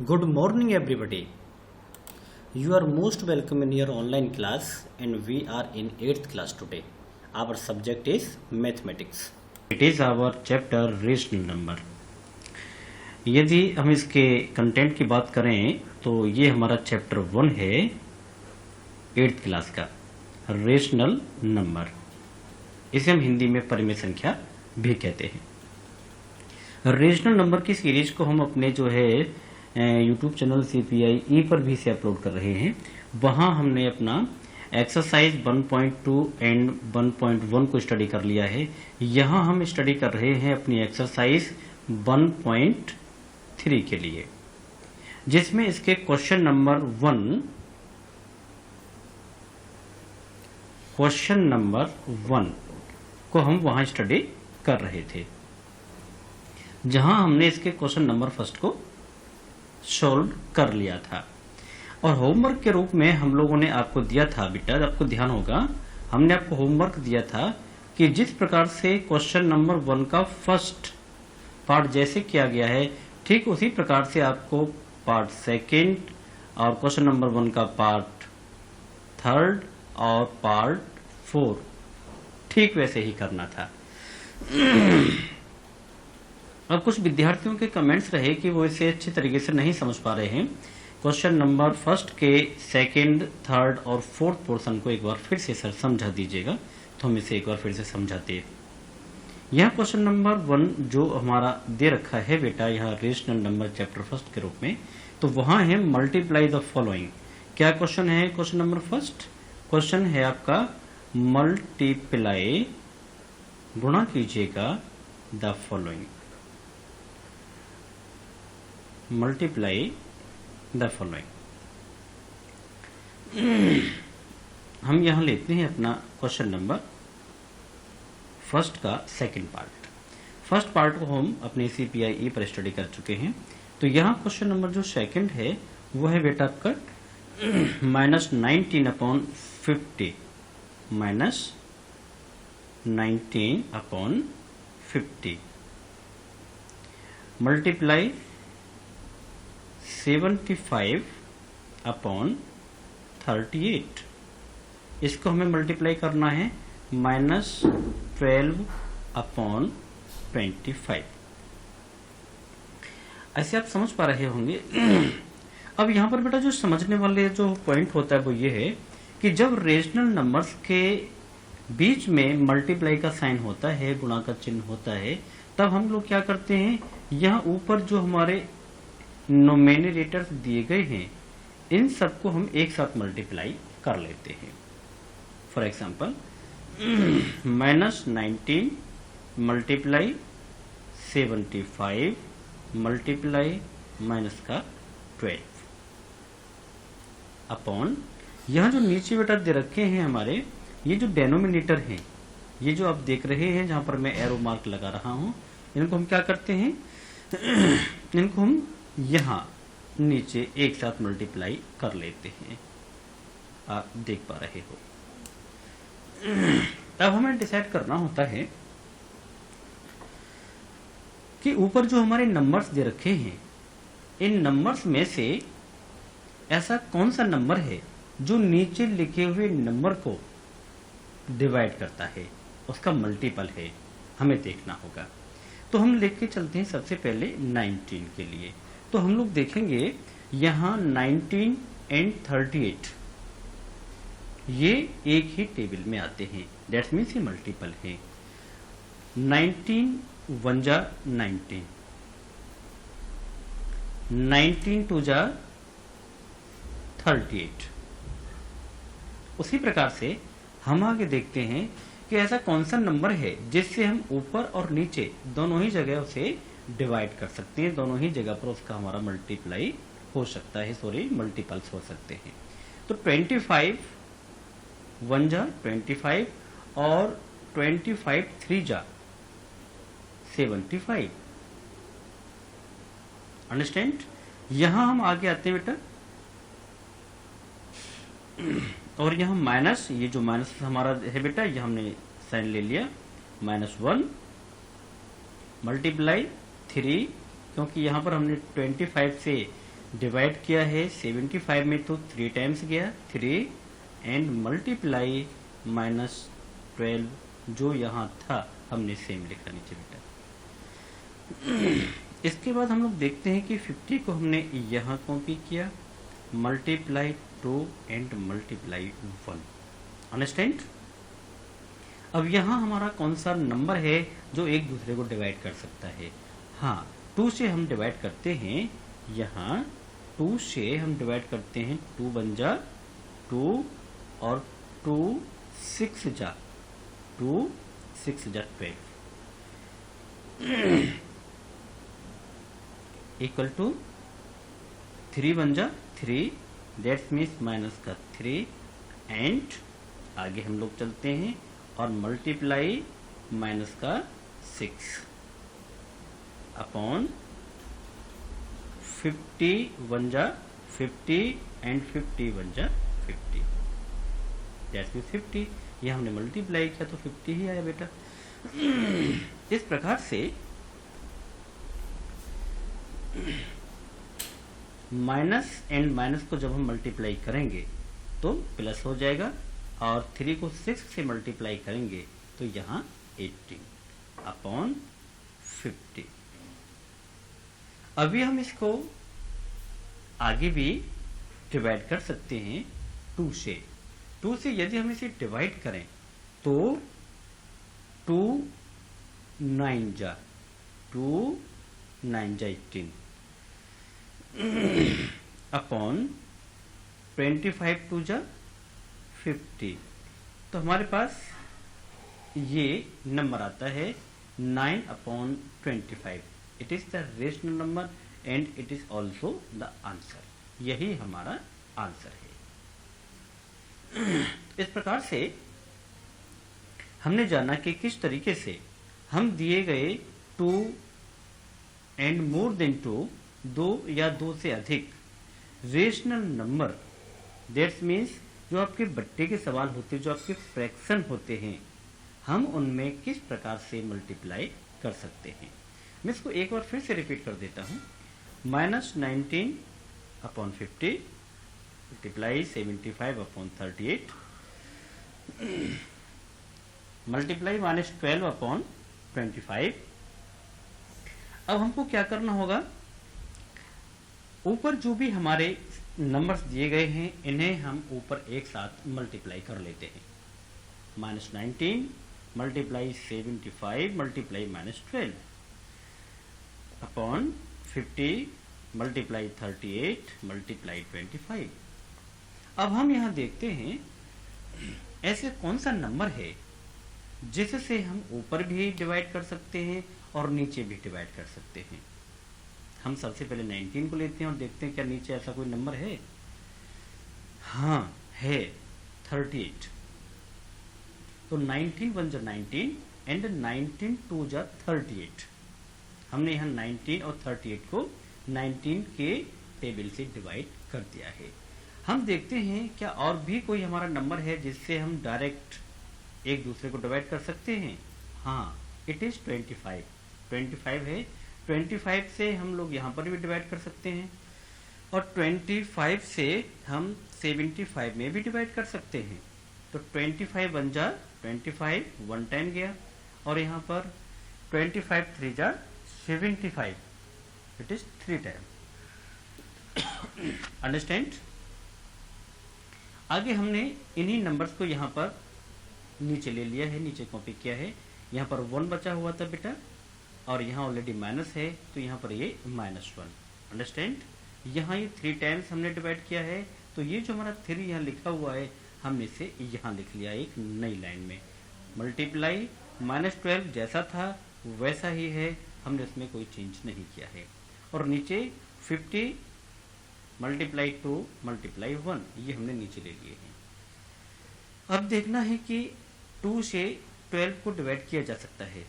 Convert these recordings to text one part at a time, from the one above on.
Good morning, everybody. You are most welcome in your online class, and we are in 8th class today. Our subject is mathematics. It is our chapter rational number. यदि हम इसके content की बात करें तो ये हमारा chapter 1 है 8th क्लास का, रेशनल नंबर। इसे हम हिंदी में परिमेय संख्या भी कहते हैं। रेशनल नंबर की सीरीज को हम अपने जो है यूट्यूब चैनल CPI पर भी से अपलोड कर रहे हैं। वहाँ हमने अपना एक्सरसाइज 1.2 एंड 1.1 को स्टडी कर लिया है। यहाँ हम स्टडी कर रहे हैं अपनी एक्सरसाइज 1.3 के लिए, जिसमें इसके क्वेश्चन नंबर 1 को हम वहाँ स्टडी कर रहे थे, जहाँ हमने इसके क्वेश्चन नंबर 1 को सॉल्व कर लिया था। और होमवर्क के रूप में हम लोगों ने आपको दिया था, बेटा आपको ध्यान होगा, हमने आपको होमवर्क दिया था कि जिस प्रकार से क्वेश्चन नंबर 1 का फर्स्ट पार्ट जैसे किया गया है, ठीक उसी प्रकार से आपको पार्ट सेकंड और क्वेश्चन नंबर 1 का पार्ट थर्ड और पार्ट 4 ठीक वैसे ही करना था। अब कुछ विद्यार्थियों के कमेंट्स रहे कि वो इसे अच्छी तरीके से नहीं समझ पा रहे हैं। क्वेश्चन नंबर 1 के सेकंड, थर्ड और फोर्थ पोर्शन को एक बार फिर से सर समझा दीजिएगा, तो हम इसे एक बार फिर से समझाते हैं। यह क्वेश्चन नंबर 1 जो हमारा दे रखा है बेटा, यहाँ रेशनल नंबर चैप्टर 1 के रूप में, तो वहाँ है मल्टीप्लाई द फॉलोइंग। क्या क्वेश्चन है? क्वेश्चन नंबर 1 क्वेश्चन है आपका मल्टीप्लाई, गुणा कीजिएगा the following, multiply the following. हम यहां लेते हैं अपना क्वेश्चन नंबर 1 का सेकंड पार्ट। फर्स्ट पार्ट को हम अपने CPI पर स्टडी कर चुके हैं। तो यहां क्वेश्चन नंबर जो सेकंड है वो है बेटा आपका -19/50, -19/50 मल्टीप्लाई 75/38। इसको हमें मल्टीप्लाई करना है -12/25। ऐसे आप समझ पा रहे होंगे। अब यहाँ पर बेटा जो समझने वाले जो पॉइंट होता है वो ये है कि जब रेशनल नंबर्स के बीच में मल्टीप्लाई का साइन होता है, गुणा का चिन्ह होता है, तब हम लोग क्या करते हैं, यहाँ ऊपर जो हमारे नोमिनेटर्स दिए गए हैं इन सबको हम एक साथ मल्टीप्लाई कर लेते हैं। For example -19 multiply 75 multiply minus का 12 अपॉन, यहाँ जो नीचे बेटा दे रखे हैं हमारे, ये जो डेनोमिनेटर हैं, ये जो आप देख रहे हैं जहां पर मैं एरो मार्क लगा रहा हूं, इनको हम क्या करते हैं, इनको हम यहाँ नीचे एक साथ मल्टीप्लाई कर लेते हैं। आप देख पा रहे हो। अब हमें डिसाइड करना होता है कि ऊपर जो हमारे नंबर्स दे रखे हैं, इन नंबर्स में से ऐसा कौन सा नंबर है जो नीचे लिखे हुए नंबर को डिवाइड करता है, उसका मल्टीपल है, हमें देखना होगा। तो हम लेके चलते हैं सबसे पहले 19 के लिए। तो हम लोग देखेंगे यहाँ 19 एंड 38 ये एक ही टेबल में आते हैं, दैट्स मीन्स ये मल्टीपल है। 19 1 जा 19, 19 2 जा 38। उसी प्रकार से हम आगे देखते हैं कि ऐसा कौन सा नंबर है जिससे हम ऊपर और नीचे दोनों ही जगह उसे डिवाइड कर सकते हैं, दोनों ही जगह पर उसका हमारा मल्टीप्लाई हो सकता है, सॉरी मल्टीपल्स हो सकते हैं। तो 25 1 जा 25 और 25 3 जा 75। अंडरस्टैंड? यहां हम आगे आते हैं बेटा, और यहाँ माइनस, ये जो माइनस हमारा है बेटा, ये हमने साइन ले लिया, -1 मल्टीप्लाई 3, क्योंकि यहाँ पर हमने 25 से डिवाइड किया है 75 में तो 3 टाइम्स गया 3 एंड मल्टीप्लाई -12 जो यहाँ था हमने सेम लिखा नीचे बेटा। इसके बाद हम लोग देखते हैं कि 50 को हमने यहाँ कॉपी किया मल्टीप्लाई 2 एंड मल्टीप्लाई 1। अंडरस्टैंड। अब यहाँ हमारा कौन सा नंबर है जो एक दूसरे को डिवाइड कर सकता है? हाँ, 2 से हम डिवाइड करते हैं। यहाँ 2 से हम डिवाइड करते हैं 2 बन जा 2 और 2 6 जा 2 6 जा 12 इक्वल टू 3 बन जा 3 दैट्स मीन्स माइनस का 3 एंड आगे हम लोग चलते हैं और मल्टीप्लाई माइनस का 6 अपॉन 50 बन जा 50 एंड 50 बन जा 50 दैट्स मीन्स 50। ये हमने मल्टीप्लाई किया तो 50 ही आया बेटा। इस प्रकार से माइनस एंड माइनस को जब हम मल्टीप्लाई करेंगे तो प्लस हो जाएगा और 3 को 6 से मल्टीप्लाई करेंगे तो यहाँ 18 अपॉन 50। अभी हम इसको आगे भी डिवाइड कर सकते हैं 2 से। 2 से यदि हम इसे डिवाइड करें तो 2 9 जा 18 अपॉन 25 2 जा 50। तो हमारे पास ये नंबर आता है 9 upon 25। It is the rational number and it is also the answer. यही हमारा आंसर है। इस प्रकार से हमने जाना कि किस तरीके से हम दिए गए 2 एंड मोर देन 2 2 या 2 से अधिक रेशनल नंबर दैट्स मीन्स जो आपके बट्टे के सवाल होते हैं, जो आपके फ्रैक्शन होते हैं, हम उनमें किस प्रकार से मल्टीप्लाई कर सकते हैं। मैं इसको एक बार फिर से रिपीट कर देता हूं। -19 upon 50 multiply 75 upon 38 multiply -12 upon 25। अब हमको क्या करना होगा, ऊपर जो भी हमारे नंबर्स दिए गए हैं इन्हें हम ऊपर एक साथ मल्टीप्लाई कर लेते हैं। -19 multiply 75 multiply -12 upon 50 multiply 38 multiply 25। अब हम यहां देखते हैं ऐसे कौन सा नंबर है जिससे हम ऊपर भी डिवाइड कर सकते हैं और नीचे भी डिवाइड कर सकते हैं। हम सबसे पहले 19 को लेते हैं और देखते हैं क्या नीचे ऐसा कोई नंबर है। हाँ है 38। तो 19 1 जा 19 एंड 19 2 जा 38। हमने यहाँ 19 और 38 को 19 के टेबल से डिवाइड कर दिया है। हम देखते हैं क्या और भी कोई हमारा नंबर है जिससे हम डायरेक्ट एक दूसरे को डिवाइड कर सकते हैं। हाँ, इट इज 25। 25 है। 25 से हम लोग यहाँ पर भी डिवाइड कर सकते हैं और 25 से हम 75 में भी डिवाइड कर सकते हैं। तो 25 बन जा 25 1 टाइम गया और यहाँ पर 25 3 जा 75 इट इज 3 टाइम। अंडरस्टैंड। आगे हमने इन्हीं नंबर्स को यहाँ पर नीचे ले लिया है, नीचे कॉपी किया है। यहाँ पर 1 बचा हुआ था बेटा और यहाँ ऑलरेडी माइनस है तो यहाँ पर ये -1। अंडरस्टैंड। यहाँ ये 3 टाइम्स हमने डिवाइड किया है तो ये जो हमारा 3 यहाँ लिखा हुआ है हमने इसे यहाँ लिख लिया एक नई लाइन में। मल्टीप्लाई -12 जैसा था वैसा ही है, हमने इसमें कोई चेंज नहीं किया है। और नीचे 50 मल्टीप्लाई 2 मल्टीप्लाई 1 ये हमने नीचे ले लिए हैं। अब देखना है कि 2 से 12 को डिवाइड किया जा सकता है।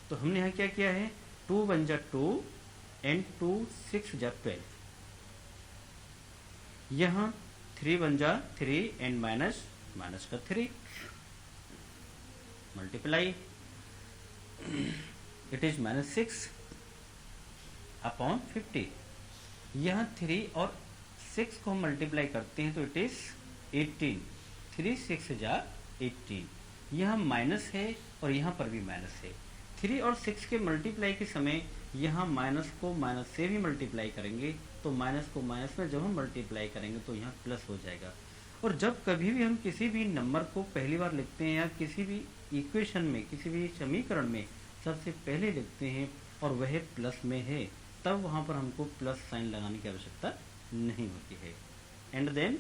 तो हमने यहाँ क्या किया है 2 1 जा 2 एंड 2 6 जा 12। यहाँ 3 1 जा 3 एंड माइनस का 3 मल्टीप्लाई इट इज -6 अपॉन 50 यहाँ 3 और 6 को हम मल्टीप्लाई करते हैं तो इट इज 18। 3 6 जा 18। यहाँ माइनस है और यहाँ पर भी माइनस है। 3 और 6 के मल्टीप्लाई के समय यहाँ माइनस को माइनस से भी मल्टीप्लाई करेंगे तो माइनस को माइनस में जब हम मल्टीप्लाई करेंगे तो यहाँ प्लस हो जाएगा। और जब कभी भी हम किसी भी नंबर को पहली बार लिखते हैं या किसी भी इक्वेशन में, किसी भी समीकरण में सबसे पहले लिखते हैं और वह प्लस में है, तब वहाँ पर हमको प्लस साइन लगाने की आवश्यकता नहीं होती है। एंड देन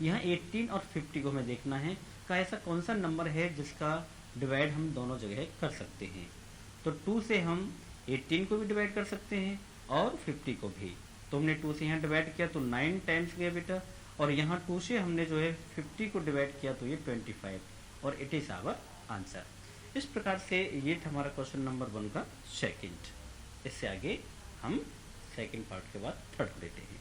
यहाँ 18 और 50 को हमें देखना है का ऐसा कौन सा नंबर है जिसका डिवाइड हम दोनों जगह कर सकते हैं। तो 2 से हम 18 को भी डिवाइड कर सकते हैं और 50 को भी। तो हमने 2 से यहाँ डिवाइड किया तो 9 टाइम्स गया बेटा, और यहाँ 2 से हमने जो है 50 को डिवाइड किया तो ये 25, और इट इज आवर आंसर। इस प्रकार से ये था हमारा क्वेश्चन नंबर 1 का सेकंड। इससे आगे हम सेकंड पार्ट के बाद थर्ड को लेते हैं।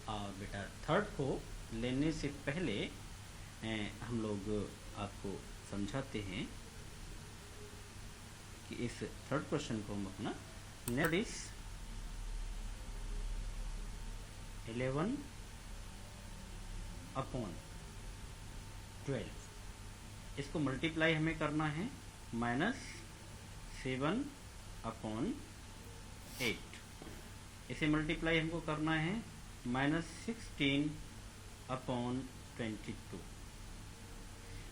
और बेटा थर्ड को लेने से पहले हम लोग आपको समझाते हैं कि इस थर्ड क्वेश्चन को हम अपना नेक्स्ट इज 11 अपॉन 12, इसको मल्टीप्लाई हमें करना है -7 अपॉन 8, इसे मल्टीप्लाई हमको करना है -16 अपॉन 22।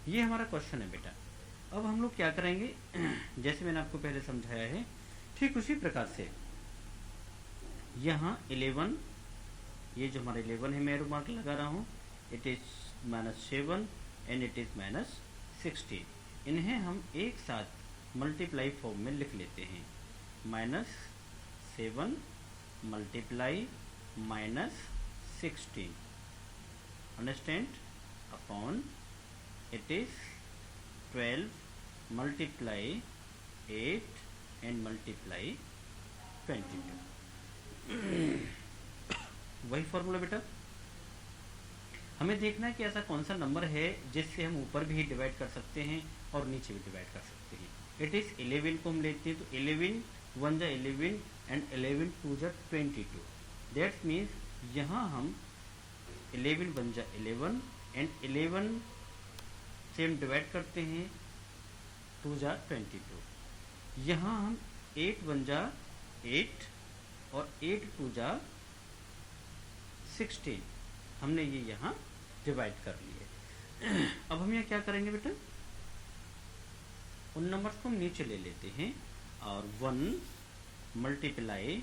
ये हमारा क्वेश्चन है बेटा। अब हम लोग क्या करेंगे, जैसे मैंने आपको पहले समझाया है ठीक उसी प्रकार से यहाँ 11, ये जो हमारा 11 है मैं मार्क लगा रहा हूँ, it is -7 and it is -16। इन्हें हम एक साथ मल्टीप्लाई फॉर्म में लिख लेते हैं। -7 multiply -16, understand, upon it is 12 multiply 8 and multiply 22। वही फॉर्मूला बेटा। हमें देखना है कि ऐसा कौन सा नंबर है जिससे हम ऊपर भी डिवाइड कर सकते हैं और नीचे भी डिवाइड कर सकते हैं। इट इज 11 को हम लेते हैं तो 11 1 जा 11 एंड 11 2 जा 22। दैट्स मीन्स यहाँ हम 11 1 जा 11 एंड 11 से हम डिवाइड करते हैं 2 जा 22। यहाँ हम 8 1 जा 8 और 8 2 जा 16, हमने ये यहाँ डिवाइड कर लिए। अब हम यहाँ क्या करेंगे बेटा, उन नंबर्स को हम नीचे ले लेते हैं और 1 multiply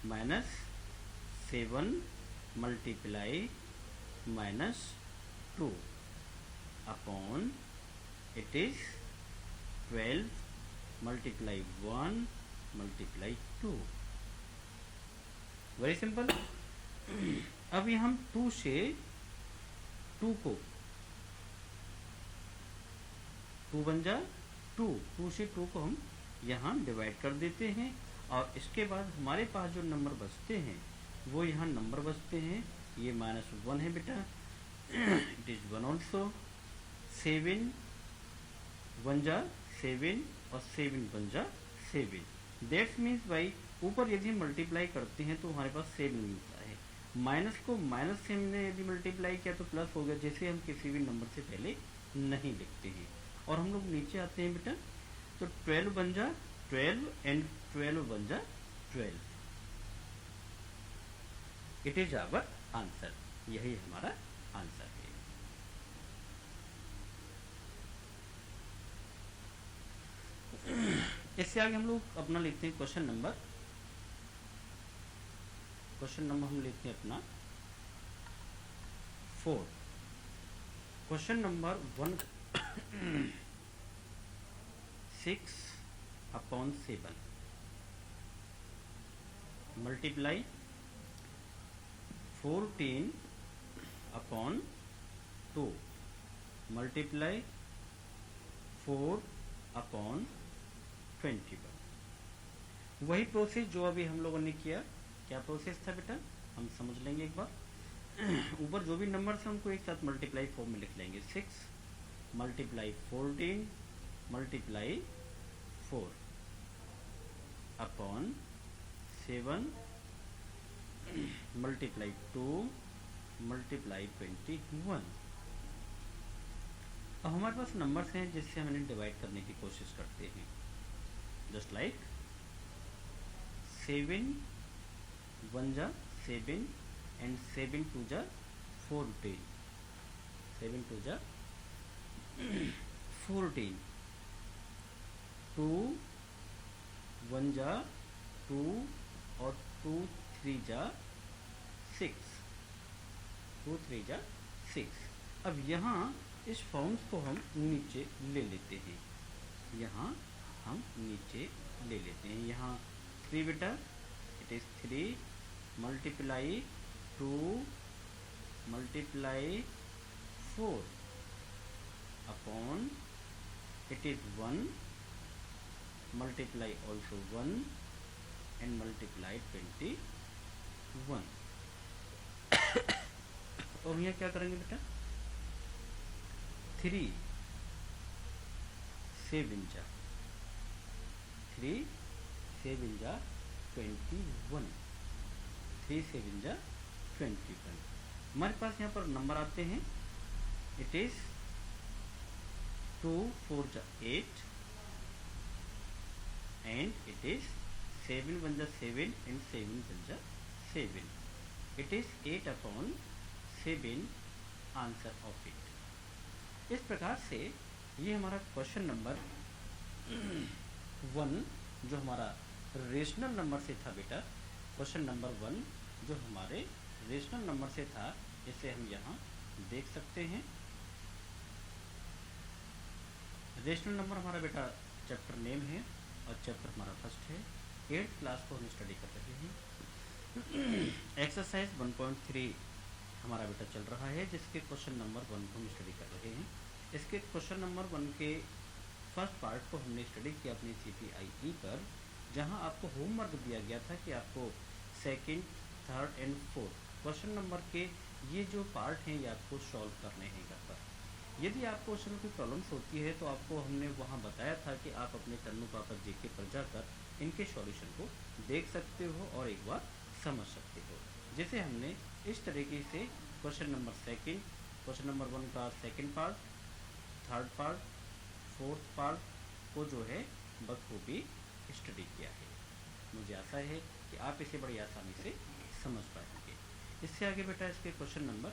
-7 multiply -2 upon it is 12 multiply 1 multiply 2। Very simple. अब ये हम 2 से 2 को 2 बन जा 2 से 2 को हम यहाँ डिवाइड कर देते हैं और इसके बाद हमारे पास जो नंबर बचते हैं वो यहाँ नंबर बचते हैं। ये -1 है बेटा, इट इज 1 ऑल्सो। 7 1 जा 7 और 7 1 जा 7। दैट्स मीन्स भाई ऊपर यदि हम मल्टीप्लाई करते हैं तो हमारे पास 7 मिलता है। माइनस को माइनस से हमने यदि मल्टीप्लाई किया तो प्लस हो गया, जैसे हम किसी भी नंबर से पहले नहीं लिखते हैं। और हम लोग नीचे आते हैं बेटा तो 12 बन जा 12 एंड 12 बन जा 12। इट इज आवर आंसर, यही हमारा आंसर है। इससे आगे हम लोग अपना लेते हैं क्वेश्चन नंबर हम लेते हैं अपना 4। Question number 1 6 upon 7 multiply 14 upon 2 multiply 4 upon 21। वही प्रोसेस जो अभी हम लोगों ने किया। क्या प्रोसेस था बेटा, हम समझ लेंगे एक बार। ऊपर जो भी नंबर है उनको एक साथ मल्टीप्लाई फॉर्म में लिख लेंगे। 6 multiply 14 multiply 4 upon 7 multiply 2 multiply 21। अब हमारे पास नंबर्स हैं जिससे हम इन्हें डिवाइड करने की कोशिश करते हैं। जस्ट लाइक 7 1 जा 7 एंड 7 2 जा 14, 7 2 जा 14, 2 1 जा 2 और 2 3 जा 6, 2 3 जा 6। अब यहाँ इस फॉर्म्स को हम नीचे ले लेते हैं, यहाँ हम नीचे ले लेते हैं। यहाँ 3 बेटा, it is 3 multiply 2 multiply 4 upon it is 1 multiply also 1 and multiply 21। और यहाँ क्या करेंगे बेटा, 3 7 जा 3 7 जा 21, 3 7 जा 21। हमारे पास यहाँ पर नंबर आते हैं, इट इज 2 4 जा 8 एंड इट इज 7 1 जा 7 एंड 7 1 जा 7, it is 8 upon 7 answer of it. इस प्रकार से ये हमारा क्वेश्चन नंबर 1 जो हमारा रेशनल नंबर से था बेटा, क्वेश्चन नंबर 1 जो हमारे रेशनल नंबर से था, इसे हम यहाँ देख सकते हैं। रेशनल नंबर हमारा बेटा चैप्टर नेम है और चैप्टर हमारा फर्स्ट है। 8th क्लास को हम स्टडी कर रहे हैं। एक्सरसाइज 1.3 हमारा बेटा चल रहा है, जिसके क्वेश्चन नंबर 1 को हम स्टडी कर रहे हैं। इसके क्वेश्चन नंबर 1 के फर्स्ट पार्ट को हमने स्टडी किया अपनी CPIE पर, जहां आपको होमवर्क दिया गया था कि आपको second, third and fourth question number के ये जो पार्ट हैं ये आपको सॉल्व करने हैं घर पर। यदि आपको उसमें कोई प्रॉब्लम्स होती है तो आपको हमने वहाँ बताया था कि आप अपने तन्नू पापा JK पर जाकर इनके सॉल्यूशन को देख सकते हो और एक बार समझ सकते हो। जैसे हमने इस तरीके से क्वेश्चन नंबर 2, क्वेश्चन नंबर 1 का second part, third part, fourth part को जो है बखूबी स्टडी किया है। मुझे आशा है कि आप इसे बड़ी आसानी से समझ पाएंगे। इससे आगे बेटा इसके क्वेश्चन नंबर